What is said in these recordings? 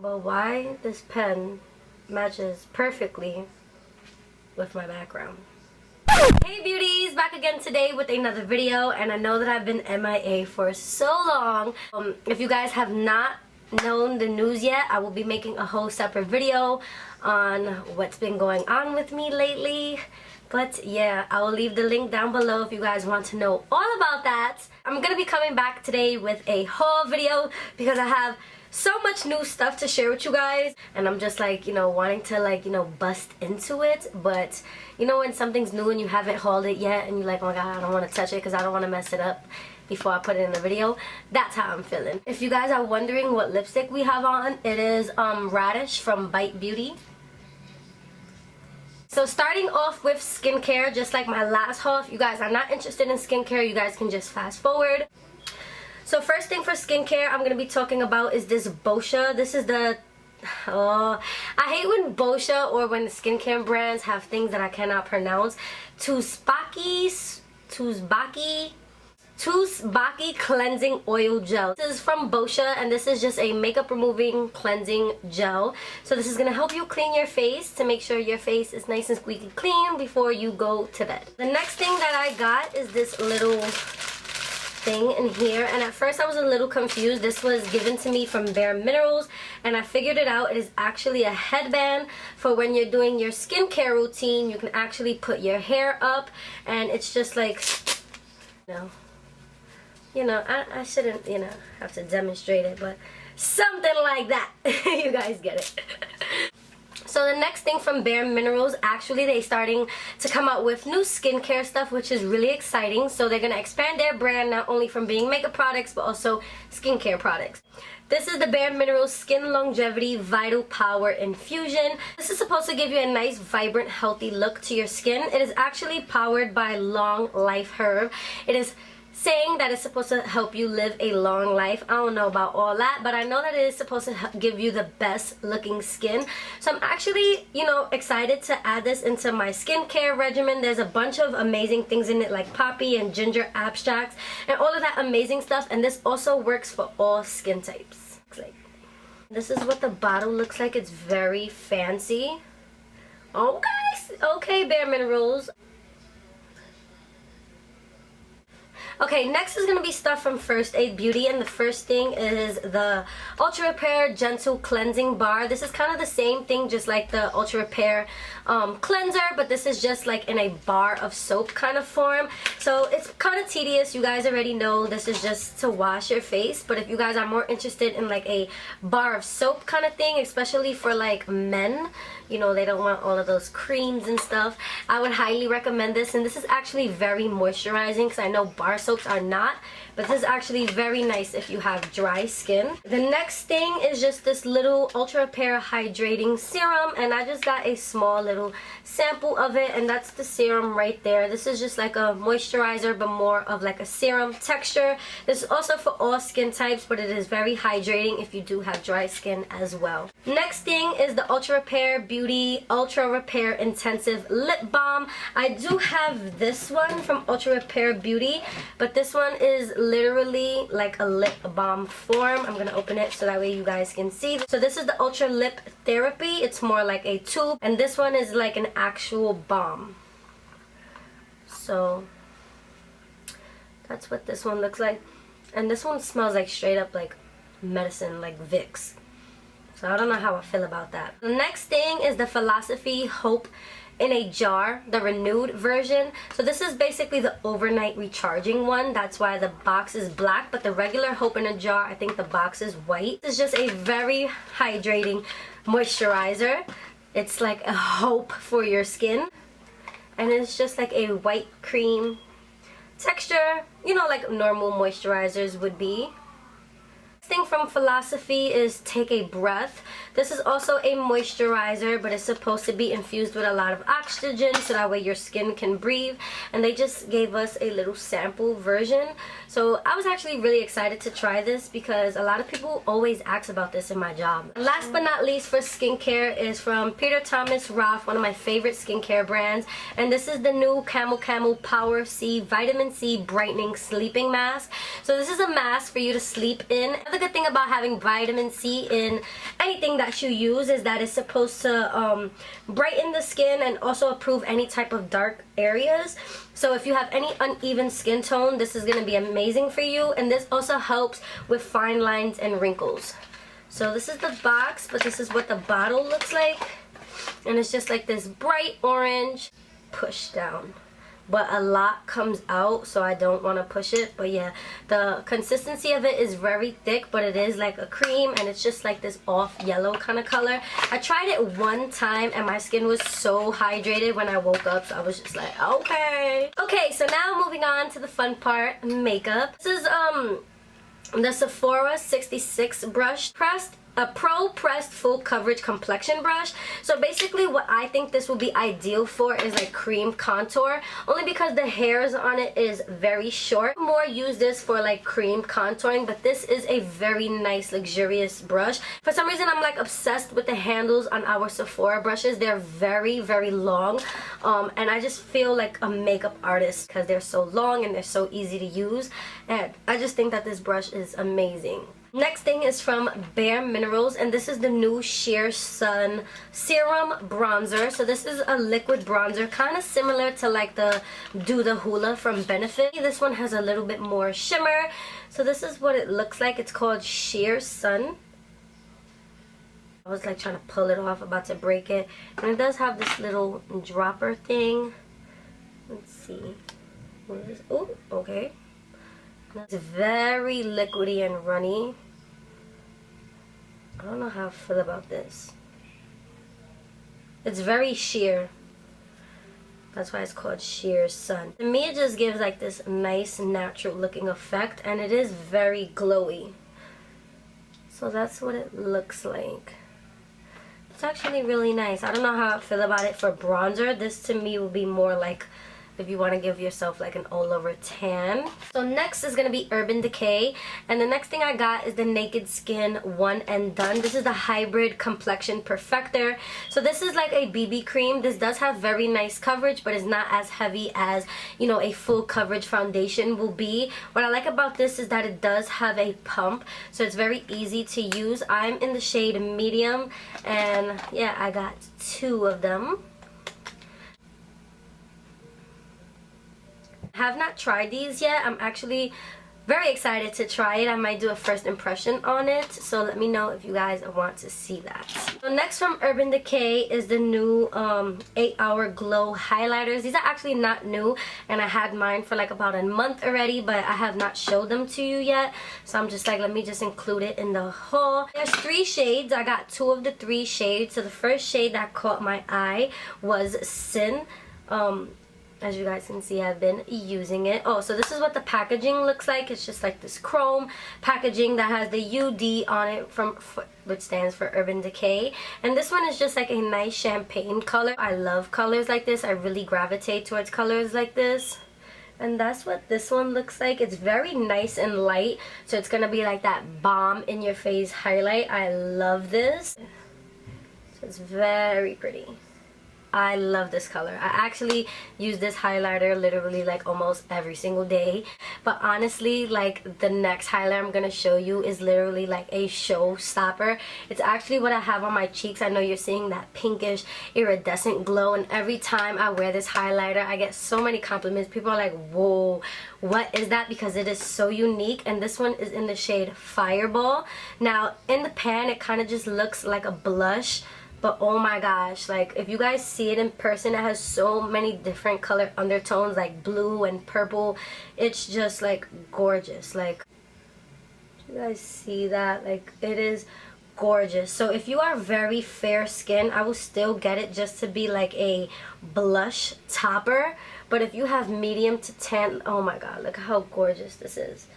But why this pen matches perfectly with my background. Hey beauties, back again today with another video, and I know that I've been MIA for so long. If you guys have not known the news yet, I will be making a whole separate video on what's been going on with me lately. But yeah, I will leave the link down below if you guys want to know all about that. I'm gonna be coming back today with a haul video because I have so much new stuff to share with you guys, and I'm just like, you know, wanting to like, you know, bust into it. But you know, when something's new and you haven't hauled it yet and you're like, oh my god, I don't want to touch it because I don't want to mess it up before I put it in the video. That's how I'm feeling. If you guys are wondering what lipstick we have on, it is Radish from Bite Beauty. So starting off with skincare, just like my last haul, if you guys are not interested in skincare, you guys can just fast forward. So first thing for skincare I'm going to be talking about is this Boscia. This is the... Oh, I hate when Boscia or when the skincare brands have things that I cannot pronounce. Tusbaki Cleansing Oil Gel. This is from Boscia, and this is just a makeup removing cleansing gel. So this is going to help you clean your face to make sure your face is nice and squeaky clean before you go to bed. The next thing that I got is this little thing in here, and at first I was a little confused. This was given to me from Bare Minerals, and I figured it out. It is actually a headband for when you're doing your skincare routine. You can actually put your hair up, and it's just like, you know, I shouldn't, you know, have to demonstrate it, but something like that. You guys get it. So the next thing from Bare Minerals, actually they're starting to come out with new skincare stuff, which is really exciting. So they're going to expand their brand not only from being makeup products but also skincare products. This is the Bare Minerals Skin Longevity Vital Power Infusion. This is supposed to give you a nice, vibrant, healthy look to your skin. It is actually powered by Long Life Herb. It is saying that it's supposed to help you live a long life. I don't know about all that, but I know that it is supposed to give you the best looking skin. So I'm actually, you know, excited to add this into my skincare regimen. There's a bunch of amazing things in it, like poppy and ginger extracts and all of that amazing stuff, and this also works for all skin types. This is what the bottle looks like. It's very fancy. Oh guys, okay, Bare Minerals. Okay, next is going to be stuff from First.i Beauty, and the first thing is the Ultra Repair Gentle Cleansing Bar. This is kind of the same thing, just like the Ultra Repair cleanser, but this is just like in a bar of soap kind of form. So it's kind of tedious. You guys already know this is just to wash your face, but if you guys are more interested in like a bar of soap kind of thing, especially for like men, you know, they don't want all of those creams and stuff, I would highly recommend this. And this is actually very moisturizing, because I know bar soaps are not, but this is actually very nice if you have dry skin. The next thing is just this little Ultra Repair Hydrating Serum, and I just got a small little sample of it, and that's the serum right there. This is just like a moisturizer, but more of like a serum texture. This is also for all skin types, but it is very hydrating if you do have dry skin as well. Next thing is the Ultra Repair Beauty Ultra Repair Intensive Lip Balm. I do have this one from Ultra Repair Beauty, but this one is literally like a lip balm form. I'm gonna open it so that way you guys can see. So this is the Ultra Lip Therapy. It's more like a tube, and this one is like an actual balm. So that's what this one looks like, and this one smells like straight up like medicine, like Vicks. So I don't know how I feel about that. The next thing is the Philosophy Hope in a Jar, the renewed version. So this is basically the overnight recharging one. That's why the box is black, but the regular Hope in a Jar, I think the box is white. This is just a very hydrating moisturizer. It's like a hope for your skin, and it's just like a white cream texture, you know, like normal moisturizers would be. Thing from Philosophy is Take a Breath. This is also a moisturizer, but it's supposed to be infused with a lot of oxygen so that way your skin can breathe. And they just gave us a little sample version. So I was actually really excited to try this because a lot of people always ask about this in my job. Last but not least for skincare is from Peter Thomas Roth, one of my favorite skincare brands. And this is the new Camel Power C Vitamin C Brightening Sleeping Mask. So this is a mask for you to sleep in. The good thing about having vitamin C in anything that you use is that it's supposed to brighten the skin and also improve any type of dark areas. So if you have any uneven skin tone, this is going to be amazing for you. And this also helps with fine lines and wrinkles. So this is the box, but this is what the bottle looks like. And it's just like this bright orange. Push down. But a lot comes out, so I don't want to push it. But yeah, the consistency of it is very thick, but it is like a cream, and it's just like this off yellow kind of color. I tried it one time and my skin was so hydrated when I woke up, so I was just like, okay. Okay, so now moving on to the fun part, makeup. This is the Sephora 66 brush pressed. A pro pressed full coverage complexion brush. So basically what I think this will be ideal for is like cream contour, only because the hairs on it is very short. More use this for like cream contouring, but this is a very nice luxurious brush. For some reason I'm like obsessed with the handles on our Sephora brushes. They're very long, and I just feel like a makeup artist because they're so long and they're so easy to use, and I just think that this brush is amazing. Next thing is from Bare Minerals, and this is the new Sheer Sun Serum Bronzer. So this is a liquid bronzer, kind of similar to like the Do the Hula from Benefit. This one has a little bit more shimmer. So this is what it looks like. It's called Sheer Sun. I was like trying to pull it off, about to break it. And it does have this little dropper thing. Let's see. What is this? Oh, okay. It's very liquidy and runny. I don't know how I feel about this. It's very sheer. That's why it's called Sheer Sun. To me, it just gives like this nice natural looking effect, and it is very glowy. So that's what it looks like. It's actually really nice. I don't know how I feel about it for bronzer. This to me will be more like if you want to give yourself like an all over tan. So next is going to be Urban Decay, and the next thing I got is the Naked Skin One and Done. This is the Hybrid Complexion Perfector. So this is like a BB cream. This does have very nice coverage, but it's not as heavy as, you know, a full coverage foundation will be. What I like about this is that it does have a pump, so it's very easy to use. I'm in the shade medium, and yeah, I got 2 of them. Have not tried these yet. I'm actually very excited to try it. I might do a first impression on it, so let me know if you guys want to see that. So next from Urban Decay is the new 8-Hour Glow highlighters. These are actually not new, and I had mine for like about a month already, but I have not showed them to you yet, so I'm just like, let me just include it in the haul. There's 3 shades. I got 2 of the 3 shades. So the first shade that caught my eye was Sin. As you guys can see, I've been using it. Oh, so this is what the packaging looks like. It's just like this chrome packaging that has the UD on it, which stands for Urban Decay. And this one is just like a nice champagne color. I love colors like this. I really gravitate towards colors like this. And that's what this one looks like. It's very nice and light. So it's going to be like that bomb in your face highlight. I love this. So it's very pretty. I love this color. I actually use this highlighter literally like almost every single day. But honestly, like the next highlighter I'm gonna show you is literally like a showstopper. It's actually what I have on my cheeks. I know you're seeing that pinkish iridescent glow, and every time I wear this highlighter I get so many compliments. People are like, whoa, what is that? Because it is so unique. And this one is in the shade Fireball. Now in the pan it kind of just looks like a blush, but oh my gosh, like if you guys see it in person, it has so many different color undertones like blue and purple. It's just like gorgeous. Like, do you guys see that? Like, it is gorgeous. So if you are very fair skin, I will still get it just to be like a blush topper. But if you have medium to tan, oh my god, look how gorgeous this is.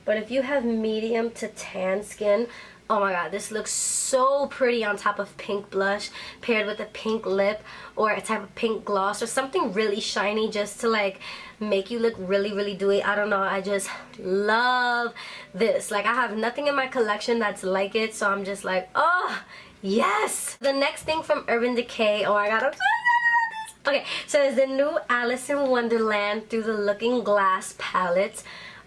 But if you have medium to tan skin, oh my god, this looks so pretty on top of pink blush paired with a pink lip or a type of pink gloss or something really shiny just to like make you look really, really dewy. I don't know, I just love this. Like, I have nothing in my collection that's like it, so I'm just like, oh yes. The next thing from Urban Decay, oh my god, I'm so excited about this. Okay, so it's the new Alice in Wonderland Through the Looking Glass palette.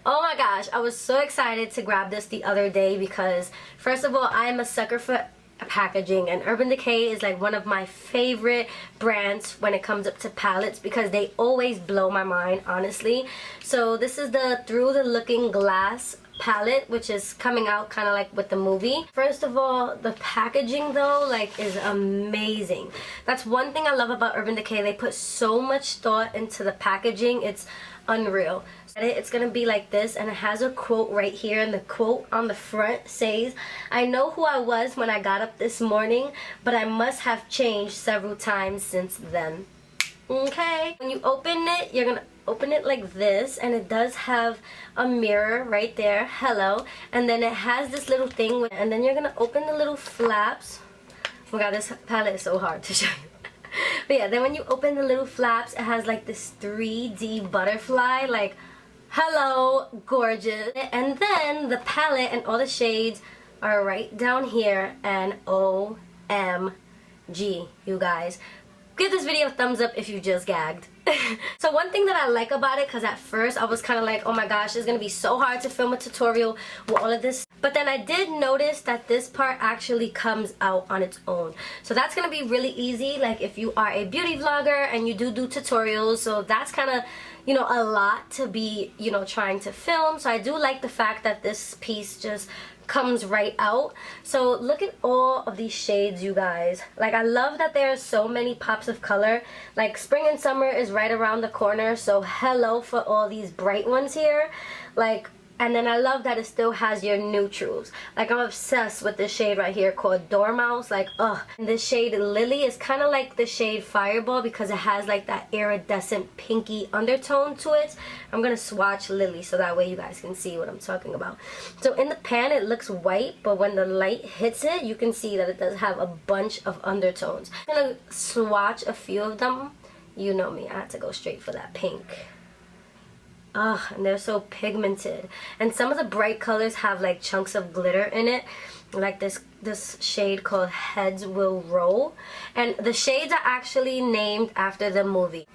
Oh my gosh, I was so excited to grab this the other day because first of all, I'm a sucker for packaging, and Urban Decay is like one of my favorite brands when it comes up to palettes because they always blow my mind, honestly. So this is the Through the Looking Glass palette, which is coming out kind of like with the movie. First of all, the packaging though, like, is amazing. That's one thing I love about Urban Decay. They put so much thought into the packaging. It's unreal. It's gonna be like this, and it has a quote right here, and the quote on the front says, "I know who I was when I got up this morning, but I must have changed several times since then." Okay, when you open it, you're gonna open it like this, and it does have a mirror right there, hello, and then it has this little thing, and then you're gonna open the little flaps. Oh my god, this palette is so hard to show you. But yeah, then when you open the little flaps, it has like this 3D butterfly, like, hello, gorgeous. And then the palette and all the shades are right down here, and OMG, you guys. Give this video a thumbs up if you just gagged. So one thing that I like about it, because at first I was kind of like, oh my gosh, it's going to be so hard to film a tutorial with all of this. But then I did notice that this part actually comes out on its own. So that's going to be really easy, like if you are a beauty vlogger and you do tutorials. So that's kind of, you know, a lot to be, you know, trying to film. So I do like the fact that this piece just comes right out. So look at all of these shades, you guys. Like, I love that there are so many pops of color. Like, spring and summer is right around the corner, so hello for all these bright ones here. Like, and then I love that it still has your neutrals. Like, I'm obsessed with this shade right here called Dormouse. Like, ugh. And this shade Lily is kind of like the shade Fireball because it has like that iridescent pinky undertone to it. I'm going to swatch Lily so that way you guys can see what I'm talking about. So in the pan it looks white, but when the light hits it, you can see that it does have a bunch of undertones. I'm going to swatch a few of them. You know me, I had to go straight for that pink. Ugh, and they're so pigmented. And some of the bright colors have like chunks of glitter in it. Like this shade called Heads Will Roll. And the shades are actually named after the movie.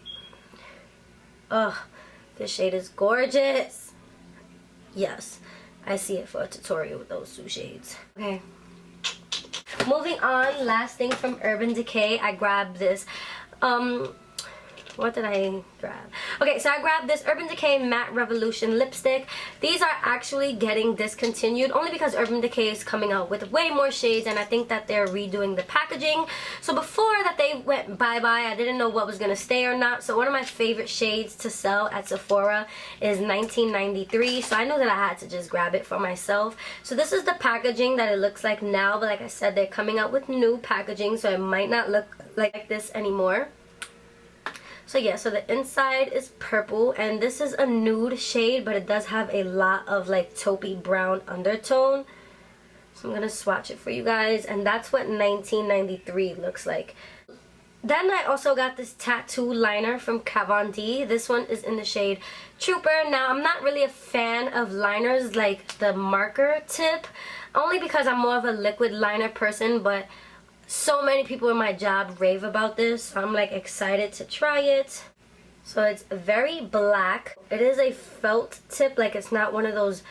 Ugh, this shade is gorgeous. Yes, I see it for a tutorial with those two shades. Okay. Moving on, last thing from Urban Decay, I grabbed this. What did I grab? Okay, so I grabbed this Urban Decay Matte Revolution lipstick. These are actually getting discontinued only because Urban Decay is coming out with way more shades, and I think that they're redoing the packaging. So before that they went bye-bye, I didn't know what was going to stay or not. So one of my favorite shades to sell at Sephora is 1993. So I know that I had to just grab it for myself. So this is the packaging that it looks like now, but like I said, they're coming out with new packaging, so it might not look like this anymore. So yeah, so the inside is purple, and this is a nude shade, but it does have a lot of like taupey brown undertone. So I'm gonna swatch it for you guys, and that's what 1993 looks like. Then I also got this tattoo liner from Kat Von D. This one is in the shade Trooper. Now, I'm not really a fan of liners like the marker tip, only because I'm more of a liquid liner person, but so many people in my job rave about this, so I'm like excited to try it. So it's very black. It is a felt tip, like it's not one of those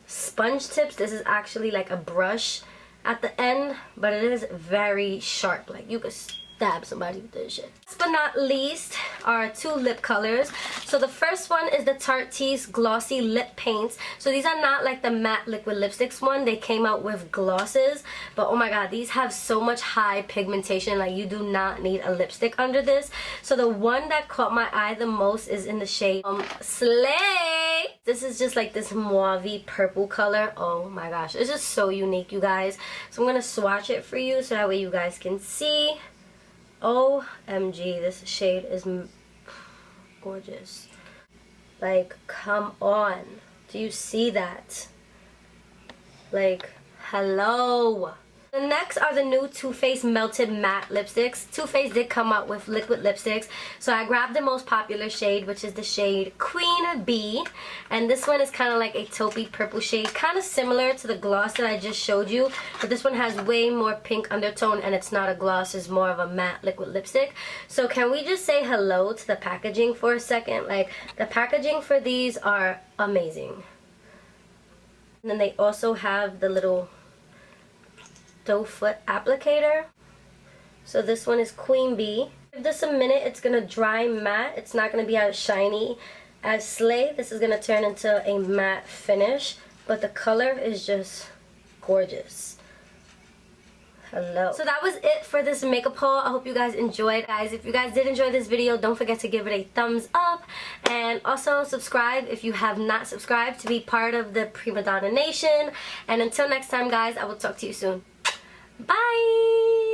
sponge tips. This is actually like a brush at the end, but it is very sharp. Like you could stab somebody with this shit. Last but not least are two lip colors. So the first one is the Tarte's Glossy Lip Paints. So these are not like the matte liquid lipsticks one. They came out with glosses, but oh my god, these have so much high pigmentation. Like, you do not need a lipstick under this. So the one that caught my eye the most is in the shade Slay. This is just like this mauve-y purple color. Oh my gosh, it's just so unique, you guys. So I'm gonna swatch it for you so that way you guys can see. OMG, this shade is gorgeous. Like, come on. Do you see that? Like, hello. The next are the new Too Faced Melted Matte Lipsticks. Too Faced did come out with liquid lipsticks, so I grabbed the most popular shade, which is the shade Queen Bee. And this one is kind of like a taupey purple shade, kind of similar to the gloss that I just showed you, but this one has way more pink undertone, and it's not a gloss, it's more of a matte liquid lipstick. So can we just say hello to the packaging for a second? Like, the packaging for these are amazing. And then they also have the little doe foot applicator. So this one is Queen Bee. Give this a minute, it's gonna dry matte. It's not gonna be as shiny as Slay. This is gonna turn into a matte finish, but the color is just gorgeous. Hello. So that was it for this makeup haul. I hope you guys enjoyed. Guys, if you guys did enjoy this video, don't forget to give it a thumbs up, and also subscribe if you have not subscribed to be part of the Prima Donna Nation. And until next time, guys, I will talk to you soon. Bye!